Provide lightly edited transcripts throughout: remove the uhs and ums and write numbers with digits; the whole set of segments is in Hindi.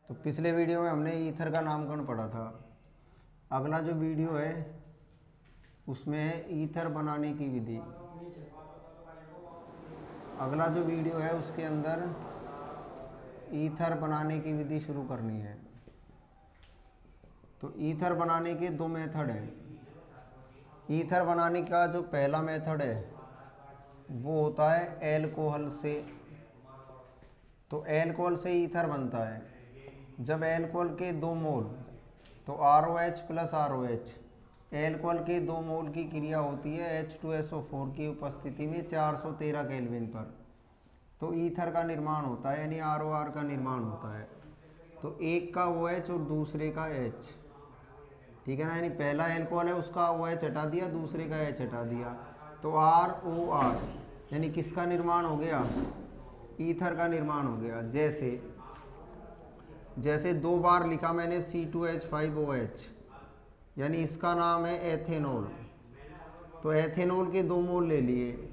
तो पिछले वीडियो में हमने ईथर का नामकरण पढ़ा था। अगला जो वीडियो है उसमें है ईथर बनाने की विधि। अगला जो वीडियो है उसके अंदर ईथर बनाने की विधि शुरू करनी है। तो ईथर बनाने के दो मेथड हैं। ईथर बनाने का जो पहला मेथड है वो होता है एल्कोहल से। तो एल्कोहल से ईथर बनता है। जब एल्कोहल के 2 मोल, तो ROH प्लस ROH, एल्कोहल के 2 मोल की क्रिया होती है H2SO4 की उपस्थिति में 413 केल्विन पर, तो ईथर का निर्माण होता है, यानी ROR का निर्माण होता है। तो एक का OH और दूसरे का H, ठीक है ना, यानी पहला एल्कोहल है उसका OH हटा दिया, दूसरे का H हटा दिया, तो ROR यानी किसका निर्माण हो गया? ईथर का निर्माण हो गया। जैसे 2 बार लिखा मैंने C2H5OH, यानी इसका नाम है एथेनॉल। तो एथेनॉल के 2 मोल ले लिए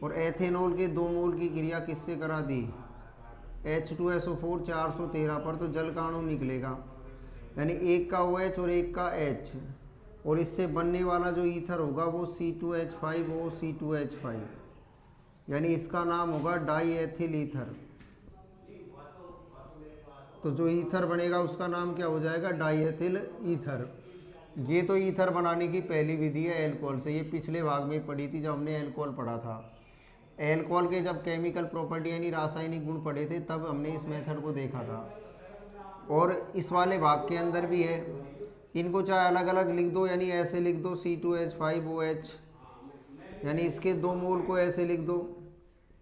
और एथेनॉल के 2 मोल की क्रिया किससे करा दी? H2SO4 413 पर, तो जल का अणु निकलेगा, यानी एक का OH और एक का H, और इससे बनने वाला जो ईथर होगा वो C2H5O C2H5, यानी इसका नाम होगा डाई एथिल ईथर। तो जो ईथर बनेगा उसका नाम क्या हो जाएगा? Die ethyl ether. ये तो ईथर बनाने की पहली विधि है एल्कोहल से। ये पिछले भाग में पढ़ी थी जब हमने एल्कोहल पढ़ा था। एल्कोहल के जब केमिकल प्रॉपर्टी यानी रासायनिक गुण पढ़े थे तब हमने इस मेथड को देखा था। और इस वाले भाग के अंदर भी है। इनको चाहे अलग अलग लिख दो, यानी ऐसे लिख दो C2H5OH, यानी इसके 2 मोल को ऐसे लिख दो,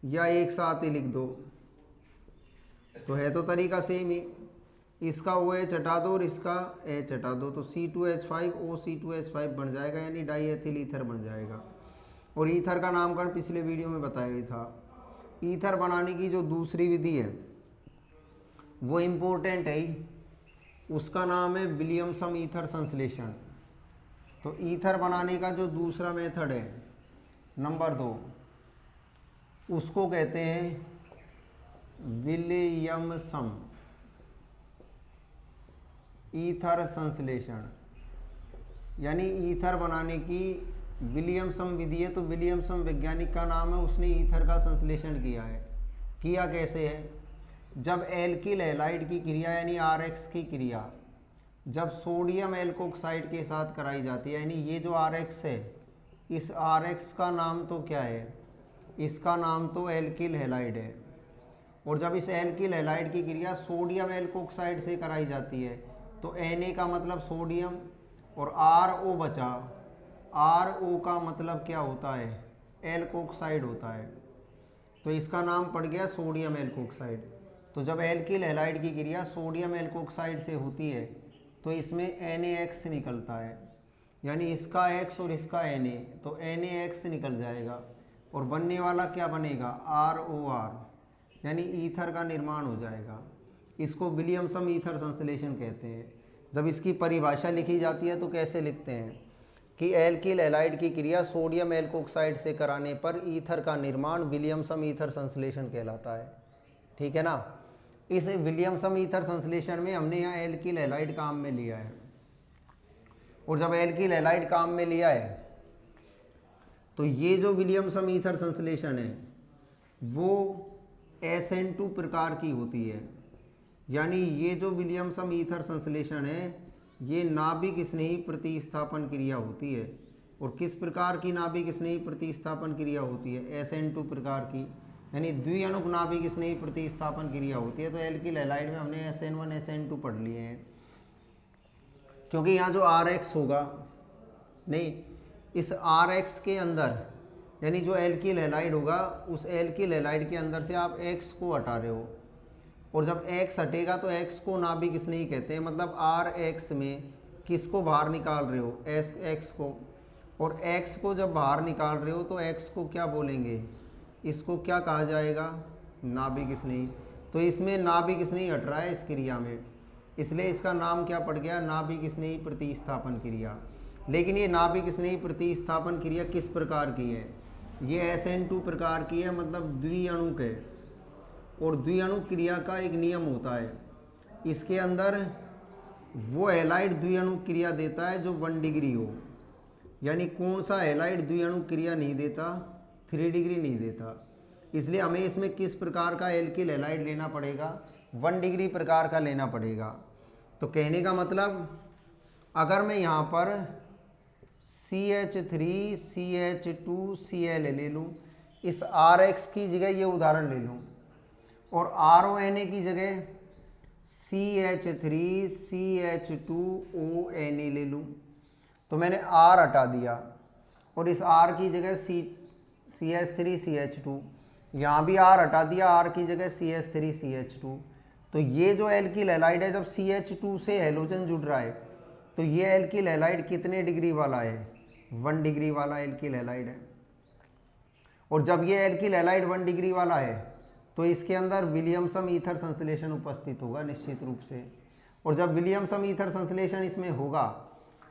या एक साथ ही लिख दो, तो है तो तरीका सेम ही। इसका OH हटा दो और इसका H हटा दो, तो C2H5O C2H5 बन जाएगा, यानी डाई एथिल ईथर बन जाएगा। और ईथर का नामकरण पिछले वीडियो में बताया ही था। ईथर बनाने की जो दूसरी विधि है वो इम्पोर्टेंट है ही, उसका नाम है विलियमसन ईथर संश्लेषण। तो ईथर बनाने का जो दूसरा मेथड है नंबर 2, उसको कहते हैं विलियमसन ईथर संश्लेषण, यानी ईथर बनाने की विलियमसन विधि है। तो विलियमसन वैज्ञानिक का नाम है, उसने ईथर का संश्लेषण किया है। किया कैसे है? जब एल्किल हैलाइड की क्रिया यानी RX की क्रिया जब सोडियम एल्कोक्साइड के साथ कराई जाती है, यानी ये जो RX है, इस RX का नाम तो क्या है? इसका नाम तो एल्किल हैलाइड है। और जब इस एल्किल हैलाइड की क्रिया सोडियम एल्कोक्साइड से कराई जाती है, तो Na का मतलब सोडियम और RO बचा, RO का मतलब क्या होता है? एल्कोक्साइड होता है, तो इसका नाम पड़ गया सोडियम एल्कोक्साइड। तो जब एल्किल हैलाइड की क्रिया सोडियम एल्कोक्साइड से होती है तो इसमें NaX निकलता है, यानी इसका X और इसका Na, तो NaX निकल जाएगा और बनने वाला क्या बनेगा? ROR, यानी ईथर का निर्माण हो जाएगा। इसको विलियमसन ईथर संश्लेषण कहते हैं। जब इसकी परिभाषा लिखी जाती है तो कैसे लिखते हैं कि एल्किल हैलाइड की क्रिया सोडियम एल्कोक्साइड से कराने पर ईथर का निर्माण विलियमसन ईथर संश्लेषण कहलाता है। ठीक है ना। इस विलियमसन ईथर संश्लेषण में हमने यहाँ एल्किल हैलाइड काम में लिया है, और जब एल्किल हैलाइड काम में लिया है तो ये जो विलियमसन ईथर संश्लेषण है वो SN2 प्रकार की होती है। यानी ये जो विलियमसन ईथर संश्लेषण है ये नाभिक स्नेही प्रतिस्थापन क्रिया होती है। और किस प्रकार की नाभिक स्नेही प्रतिस्थापन क्रिया होती है? SN2 प्रकार की, यानी द्विअणुक नाभिक स्नेही प्रतिस्थापन क्रिया होती है। तो एल्किल हैलाइड में हमने SN1 SN2 पढ़ लिए हैं, क्योंकि यहाँ जो RX होगा, नहीं, इस RX के अंदर यानी जो एल्किल हैलाइड होगा उस एल्किल हैलाइड के अंदर से आप X को हटा रहे हो, और जब X हटेगा तो X को नाभिक स्नेही कहते हैं। मतलब RX में किसको बाहर निकाल रहे हो? X को। और X को जब बाहर निकाल रहे हो तो X को क्या बोलेंगे? इसको क्या कहा जाएगा? नाभिक स्नेही। तो इसमें नाभिक स्नेही हट रहा है इस क्रिया में, इसलिए इसका नाम क्या पड़ गया? नाभिक स्नेही प्रतिस्थापन क्रिया। लेकिन ये नाभिक स्नेही प्रतिस्थापन क्रिया किस प्रकार की है? ये SN2 प्रकार की है, मतलब द्विअणुक है। और द्विअणुक क्रिया का एक नियम होता है इसके अंदर वो हैलाइड द्विअणु क्रिया देता है जो 1 डिग्री हो। यानी कौन सा हैलाइड द्विअणु क्रिया नहीं देता, 3 डिग्री नहीं देता। इसलिए हमें इसमें किस प्रकार का एल्किल हैलाइड लेना पड़ेगा, 1 डिग्री प्रकार का लेना पड़ेगा। तो कहने का मतलब अगर मैं यहाँ पर CH3 CH2Cl ले लूँ, इस RX की जगह ये उदाहरण ले लूँ, और RONA की जगह CH3 CH2ONA ले लूँ, तो मैंने R हटा दिया और इस R की जगह CH3 CH2, यहाँ भी R हटा दिया, R की जगह CH3 CH2। तो ये जो एल्किल हैलाइड है, जब CH2 से हैलोजन जुड़ रहा है तो ये एल्किल हैलाइड कितने डिग्री वाला है, 1 डिग्री वाला एल्किल हैलाइड है। और जब ये एल्किल हैलाइड 1 डिग्री वाला है तो इसके अंदर विलियमसन ईथर संश्लेषण उपस्थित होगा निश्चित रूप से। और जब विलियमसन ईथर संश्लेषण इसमें होगा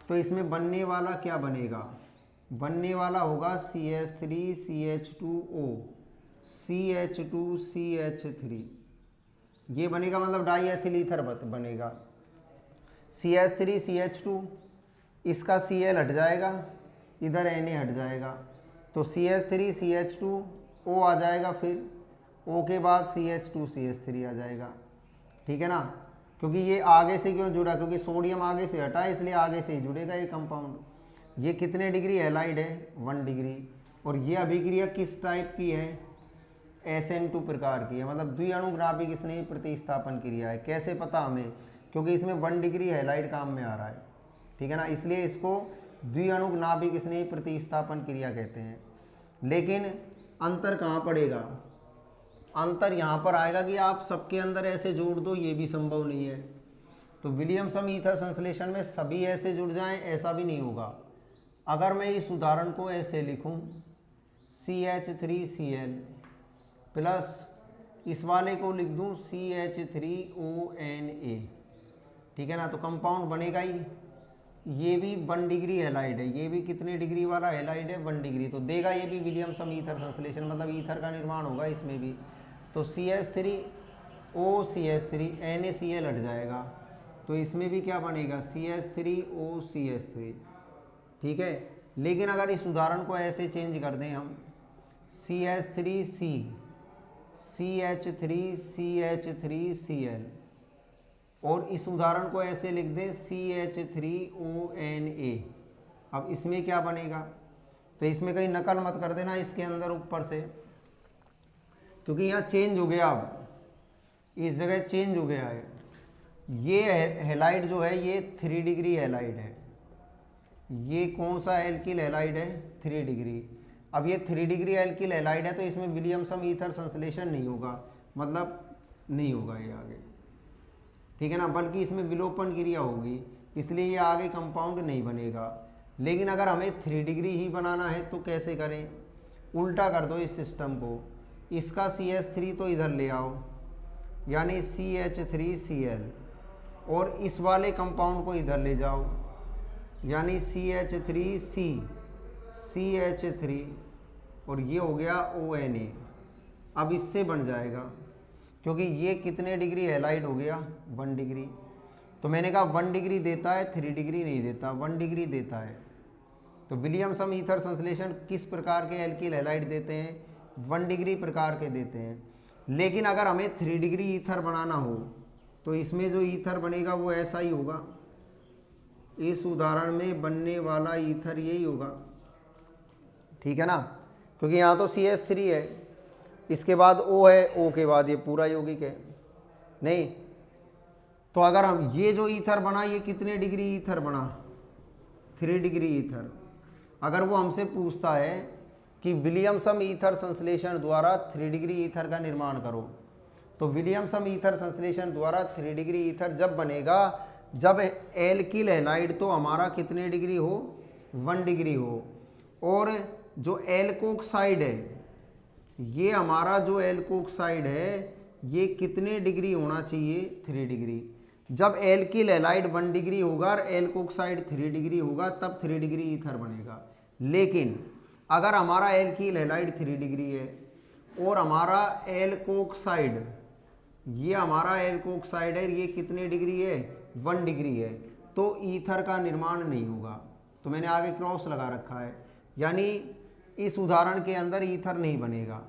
तो इसमें बनने वाला क्या बनेगा, बनने वाला होगा CH3 CH2O CH2 CH3, ये बनेगा, मतलब डाई एथिल ईथर बनेगा। CH3 CH2, इसका Cl हट जाएगा, इधर Na हट जाएगा, तो CH3 CH2O आ जाएगा, फिर O के बाद CH2 CH3 आ जाएगा। ठीक है ना, क्योंकि ये आगे से क्यों जुड़ा, क्योंकि सोडियम आगे से हटा है, इसलिए आगे से ही जुड़ेगा ये कंपाउंड। ये कितने डिग्री हैलाइड है, 1 डिग्री। और ये अभिक्रिया किस टाइप की है, SN2 प्रकार की है, मतलब द्विअणुग्राफिक स्नेह प्रतिस्थापन क्रिया है। कैसे पता हमें, क्योंकि इसमें 1 डिग्री हैलाइड काम में आ रहा है। ठीक है ना, इसलिए इसको द्विअणुनाभिक स्नेह प्रतिस्थापन क्रिया कहते हैं। लेकिन अंतर कहाँ पड़ेगा, अंतर यहाँ पर आएगा कि आप सबके अंदर ऐसे जोड़ दो, ये भी संभव नहीं है। तो विलियमसन ईथर संश्लेषण में सभी ऐसे जुड़ जाएं, ऐसा भी नहीं होगा। अगर मैं इस उदाहरण को ऐसे लिखूं, CH3Cl प्लस इस वाले को लिख दूं CH3ONA, ठीक है ना, तो कंपाउंड बनेगा ही। ये भी 1 डिग्री हैलाइड है, ये भी कितने डिग्री वाला हैलाइड है, 1 डिग्री, तो देगा ये भी विलियमसन ईथर संश्लेषण, मतलब ईथर का निर्माण होगा इसमें भी। तो CH3OCH3 NaCl हट जाएगा, तो इसमें भी क्या बनेगा, CH3OCH3। ठीक है, लेकिन अगर इस उदाहरण को ऐसे चेंज कर दें हम, CH3C CH3CH3Cl, और इस उदाहरण को ऐसे लिख दें CH3ONA, अब इसमें क्या बनेगा, तो इसमें कहीं नकल मत कर देना इसके अंदर ऊपर से, क्योंकि यहाँ चेंज हो गया, अब इस जगह चेंज हो गया है। ये हैलाइड जो है ये 3 डिग्री हैलाइड है। ये कौन सा एल्किल हैलाइड है, 3 डिग्री। अब ये 3 डिग्री एल्किल हैलाइड है, तो इसमें विलियमसन ईथर संश्लेषण नहीं होगा, मतलब नहीं होगा ये आगे। ठीक है ना, बल्कि इसमें विलोपन क्रिया होगी, इसलिए ये आगे कंपाउंड नहीं बनेगा। लेकिन अगर हमें 3 डिग्री ही बनाना है तो कैसे करें, उल्टा कर दो इस सिस्टम को, इसका CH3 तो इधर ले आओ, यानी CH3Cl, और इस वाले कंपाउंड को इधर ले जाओ, यानी CH3C CH3, और ये हो गया ONA। अब इससे बन जाएगा, क्योंकि ये कितने डिग्री हैलाइड हो गया, 1 डिग्री। तो मैंने कहा 1 डिग्री देता है, 3 डिग्री नहीं देता, 1 डिग्री देता है। तो विलियमसन ईथर संश्लेषण किस प्रकार के एल्किल हैलाइड देते हैं, 1 डिग्री प्रकार के देते हैं। लेकिन अगर हमें 3 डिग्री ईथर बनाना हो तो इसमें जो ईथर बनेगा वो ऐसा ही होगा, इस उदाहरण में बनने वाला ईथर यही होगा। ठीक है ना, क्योंकि यहाँ तो CH3 है, इसके बाद O है, O के बाद ये पूरा यौगिक है नहीं। तो अगर हम ये जो ईथर बना, ये कितने डिग्री ईथर बना, 3 डिग्री ईथर। अगर वो हमसे पूछता है कि विलियमसन ईथर संश्लेषण द्वारा 3 डिग्री ईथर का निर्माण करो, तो विलियमसन ईथर संश्लेषण द्वारा 3 डिग्री ईथर जब बनेगा जब एल्किल हैलाइड तो हमारा कितने डिग्री हो, 1 डिग्री हो, और जो एल्कोक्साइड है, ये हमारा जो एल्कोक्साइड है ये कितने डिग्री होना चाहिए, 3 डिग्री। जब एल्किल हैलाइड 1 डिग्री होगा और एल्कोक्साइड 3 डिग्री होगा तब 3 डिग्री ईथर बनेगा। लेकिन अगर हमारा एल्किल हैलाइड 3 डिग्री है और हमारा एल्कोक्साइड ये हमारा एल्कोक्साइड है, ये कितने डिग्री है, 1 डिग्री है, तो ईथर का निर्माण नहीं होगा। तो मैंने आगे क्रॉस लगा रखा है, यानी इस उदाहरण के अंदर ईथर नहीं बनेगा।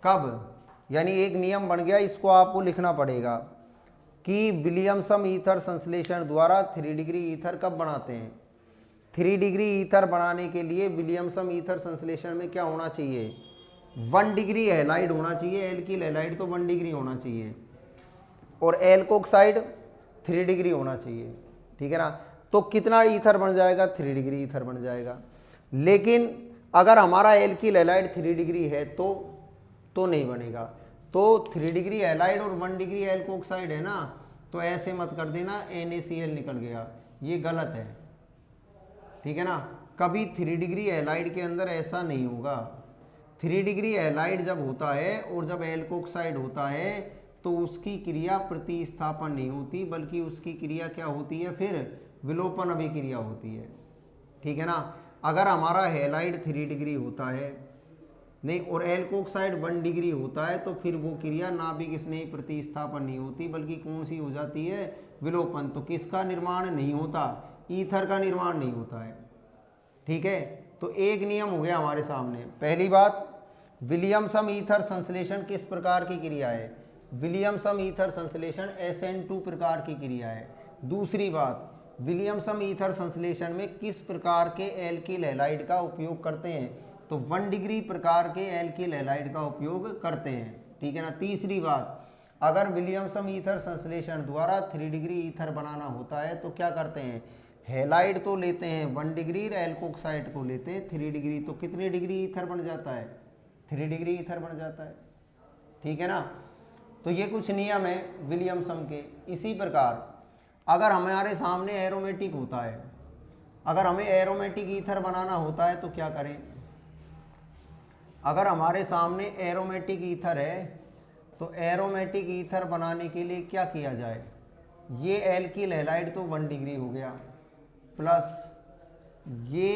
कब? यानी एक नियम बन गया, इसको आपको लिखना पड़ेगा कि विलियमसन ईथर संश्लेषण द्वारा 3 डिग्री ईथर कब बनाते हैं। 3 डिग्री ईथर बनाने के लिए विलियमसन ईथर संश्लेषण में क्या होना चाहिए, 1 डिग्री हैलाइड होना चाहिए। एल्किल हैलाइड तो 1 डिग्री होना चाहिए और एल्कोक्साइड 3 डिग्री होना चाहिए, ठीक है ना। तो कितना ईथर बन जाएगा, 3 डिग्री ईथर बन जाएगा। लेकिन अगर हमारा एल्किल हैलाइड 3 डिग्री है तो नहीं बनेगा। तो 3 डिग्री हैलाइड और 1 डिग्री एल्कोक्साइड है ना, तो ऐसे मत कर देना NaCl निकल गया, ये गलत है, ठीक है ना। कभी 3 डिग्री हैलाइड के अंदर ऐसा नहीं होगा। 3 डिग्री हैलाइड जब होता है और जब एल्कोक्साइड होता है तो उसकी क्रिया प्रतिस्थापन नहीं होती, बल्कि उसकी क्रिया क्या होती है, फिर विलोपन अभिक्रिया होती है, ठीक है ना। अगर हमारा हैलाइड 3 डिग्री होता है नहीं और एल्कोक्साइड 1 डिग्री होता है तो फिर वो क्रिया नाभिक स्नेही प्रतिस्थापन नहीं होती, बल्कि कौन सी हो जाती है, विलोपन। तो किसका निर्माण नहीं होता, ईथर का निर्माण नहीं होता है, ठीक है। तो एक नियम हो गया हमारे सामने। पहली बात, विलियमसन ईथर संश्लेषण किस प्रकार की क्रिया है, विलियमसन ईथर संश्लेषण SN2 प्रकार की क्रिया है। दूसरी बात, विलियमसन ईथर संश्लेषण में किस प्रकार के एल्किल हैलाइड का उपयोग करते हैं, तो 1 डिग्री प्रकार के एल्किल हैलाइड का उपयोग करते हैं, ठीक है ना। तीसरी बात, अगर विलियमसन ईथर संश्लेषण द्वारा 3 डिग्री ईथर बनाना होता है तो क्या करते हैं, हैलाइड तो लेते हैं 1 डिग्री, एल्कोक्साइड को लेते हैं 3 डिग्री, तो कितने डिग्री ईथर बन जाता है, 3 डिग्री ईथर बन जाता है, ठीक है ना। तो ये कुछ नियम है विलियमसन के। इसी प्रकार अगर हमारे सामने एरोमेटिक होता है, अगर हमें एरोमेटिक ईथर बनाना होता है तो क्या करें। अगर हमारे सामने एरोमेटिक ईथर है तो एरोमेटिक ईथर बनाने के लिए क्या किया जाए, ये एल्किल हैलाइड तो 1 डिग्री हो गया, प्लस ये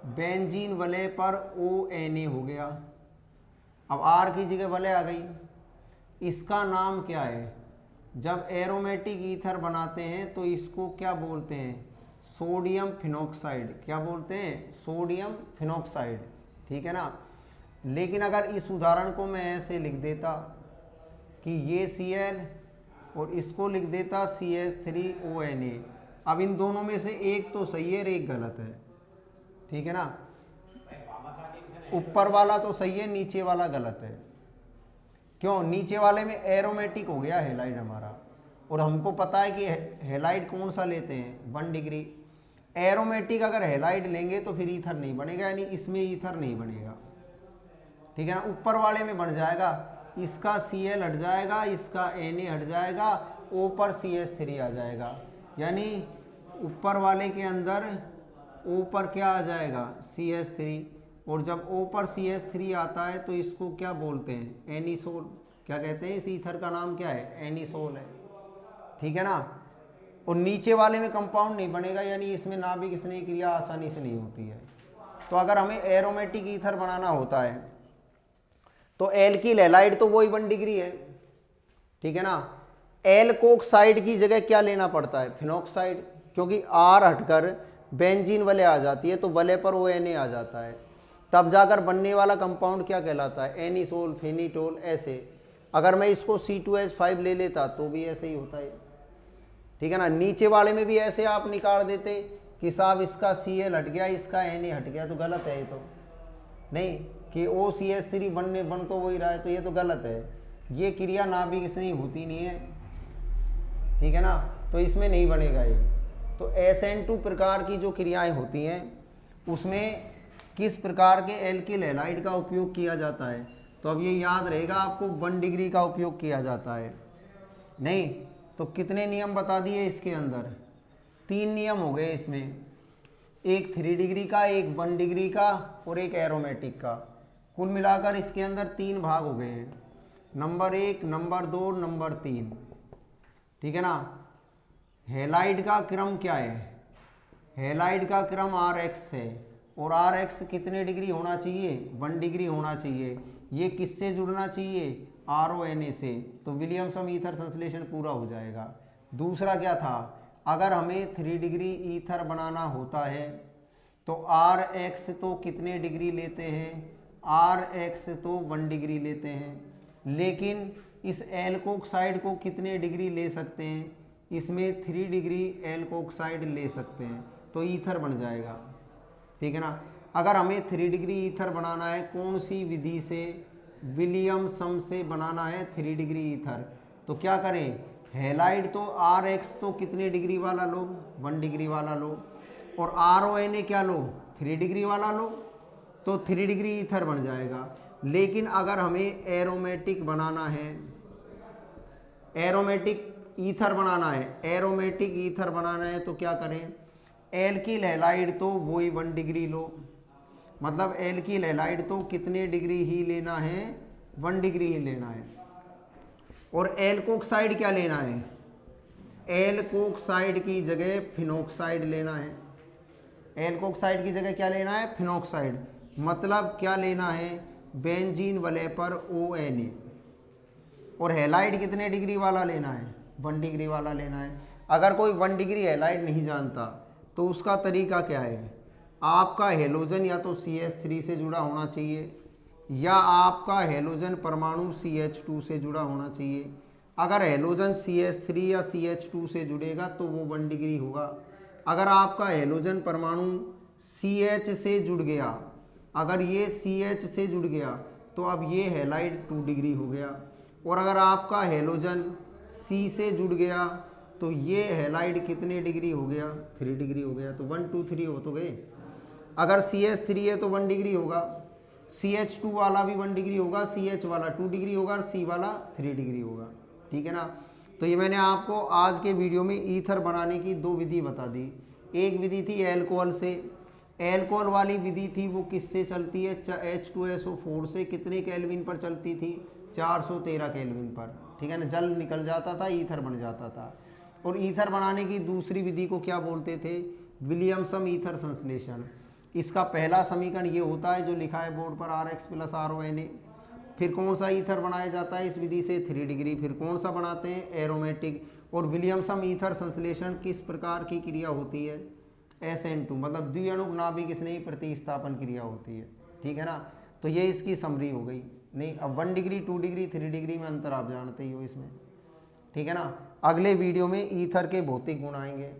बेंजीन वलय पर ONa हो गया। अब R की जगह वलय आ गई, इसका नाम क्या है, जब एरोमेटिक ईथर बनाते हैं तो इसको क्या बोलते हैं, सोडियम फिनॉक्साइड। क्या बोलते हैं, सोडियम फिनॉक्साइड, ठीक है ना। लेकिन अगर इस उदाहरण को मैं ऐसे लिख देता कि ये Cl और इसको लिख देता CH3ONa, अब इन दोनों में से एक तो सही है और एक गलत है, ठीक है ना। ऊपर वाला तो सही है, नीचे वाला गलत है। क्यों, नीचे वाले में एरोमेटिक हो गया हैलाइड हमारा, और हमको पता है कि हैलाइड कौन सा लेते हैं, 1 डिग्री। एरोमेटिक अगर हैलाइड लेंगे तो फिर ईथर नहीं बनेगा, यानी इसमें ईथर नहीं बनेगा, ठीक है ना। ऊपर वाले में बन जाएगा, इसका Cl हट जाएगा, इसका Na हट जाएगा, O पर CH3 आ जाएगा, यानी ऊपर वाले के अंदर O पर क्या आ जाएगा, CH3, और जब O पर CH3 आता है तो इसको क्या बोलते हैं, एनिसोल। क्या कहते हैं, इस ईथर का नाम क्या है, एनिसोल है, ठीक है ना। और नीचे वाले में कंपाउंड नहीं बनेगा, यानी इसमें नाभिक स्नेही क्रिया आसानी से नहीं होती है। तो अगर हमें एरोमेटिक ईथर बनाना होता है तो एल्किल हैलाइड तो वही 1 डिग्री है, ठीक है ना। एल्कोक्साइड की जगह क्या लेना पड़ता है, फिनॉक्साइड, क्योंकि R हटकर बेंजीन वलय आ जाती है तो वलय पर ONa आ जाता है, तब जाकर बनने वाला कंपाउंड क्या कहलाता है, एनिसोल, फेनिटोल। ऐसे अगर मैं इसको C2H5 ले लेता तो भी ऐसे ही होता है, ठीक है ना। नीचे वाले में भी ऐसे आप निकाल देते कि साहब इसका Cl हट गया, इसका Na हट गया, तो गलत है ये तो नहीं, कि OCH3 बन तो वही रहा है, तो ये तो गलत है। ये क्रिया नाभिक स्नेही होती नहीं है, ठीक है ना, तो इसमें नहीं बनेगा ये। तो SN2 प्रकार की जो क्रियाएं होती हैं उसमें किस प्रकार के एल्किल हैलाइड का उपयोग किया जाता है, तो अब ये याद रहेगा आपको, 1 डिग्री का उपयोग किया जाता है। नहीं तो कितने नियम बता दिए इसके अंदर, 3 नियम हो गए इसमें, एक 3 डिग्री का, एक 1 डिग्री का और एक एरोमेटिक का। कुल मिलाकर इसके अंदर 3 भाग हो गए हैं, नंबर 1, नंबर 2, नंबर 3, ठीक है ना। हैलाइड का क्रम क्या है, हैलाइड का क्रम RX है, और RX कितने डिग्री होना चाहिए, 1 डिग्री होना चाहिए। ये किससे जुड़ना चाहिए, RONA से, तो विलियमसन ईथर संश्लेषण पूरा हो जाएगा। दूसरा क्या था, अगर हमें 3 डिग्री ईथर बनाना होता है तो RX तो कितने डिग्री लेते हैं, RX तो 1 डिग्री लेते हैं, लेकिन इस एल्कोक्साइड को कितने डिग्री ले सकते हैं, इसमें 3 डिग्री एल्कोक्साइड ले सकते हैं, तो ईथर बन जाएगा। ठीक है ना। अगर हमें 3 डिग्री ईथर बनाना है, कौन सी विधि से, विलियमसन से बनाना है 3 डिग्री ईथर, तो क्या करें, हैलाइड तो RX तो कितने डिग्री वाला लो, 1 डिग्री वाला लो, और RONA क्या लो, 3 डिग्री वाला लो, तो 3 डिग्री ईथर बन जाएगा। लेकिन अगर हमें एरोमेटिक बनाना है, एरोमेटिक ईथर बनाना है, एरोमेटिक ईथर बनाना है, तो क्या करें, एल्किल हैलाइड तो वही 1 डिग्री लो, मतलब एल्किल हैलाइड तो कितने डिग्री ही लेना है, 1 डिग्री ही लेना है। और एल्कोक्साइड क्या लेना है, एल्कोक्साइड की जगह फिनोक्साइड लेना है। एल्कोक्साइड की जगह क्या लेना है, फिनोक्साइड, मतलब क्या लेना है, बेंजीन वलेपर ONA। और हैलाइड कितने डिग्री वाला लेना है, 1 डिग्री वाला लेना है। अगर कोई 1 डिग्री हैलाइड नहीं जानता तो उसका तरीका क्या है, आपका हेलोजन या तो CH3 से जुड़ा होना चाहिए, या आपका हेलोजन परमाणु CH2 से जुड़ा होना चाहिए। अगर हेलोजन CH3 या CH2 से जुड़ेगा तो वो 1 डिग्री होगा। अगर आपका हेलोजन परमाणु CH से जुड़ गया, अगर ये CH से जुड़ गया तो अब ये हैलाइड 2 डिग्री हो गया। और अगर आपका हेलोजन C से जुड़ गया तो ये हैलाइड कितने डिग्री हो गया, 3 डिग्री हो गया। तो 1 2 3 हो तो गए। अगर CH3 है तो 1 डिग्री होगा, CH2 वाला भी 1 डिग्री होगा, CH वाला 2 डिग्री होगा और C वाला 3 डिग्री होगा। ठीक है ना। तो ये मैंने आपको आज के वीडियो में ईथर बनाने की 2 विधि बता दी। एक विधि थी एल्कोहल से, एल्कोहल वाली विधि थी वो किससे चलती है, H2SO4 से, कितने केल्विन पर चलती थी, 413 केल्विन पर। ठीक है ना, जल निकल जाता था, ईथर बन जाता था। और ईथर बनाने की दूसरी विधि को क्या बोलते थे, विलियमसन ईथर संश्लेषण। इसका पहला समीकरण ये होता है जो लिखा है बोर्ड पर, RX + RONA। फिर कौन सा ईथर बनाया जाता है इस विधि से, 3 डिग्री। फिर कौन सा बनाते हैं, एरोमेटिक। और विलियमसन ईथर संश्लेषण किस प्रकार की क्रिया होती है, SN2, मतलब द्विअणुक नाभिक स्नेही प्रतिस्थापन क्रिया होती है। ठीक है ना। तो ये इसकी समरी हो गई। नहीं, अब 1 डिग्री, 2 डिग्री, 3 डिग्री में अंतर आप जानते ही हो इसमें। ठीक है ना। अगले वीडियो में ईथर के भौतिक गुण आएंगे।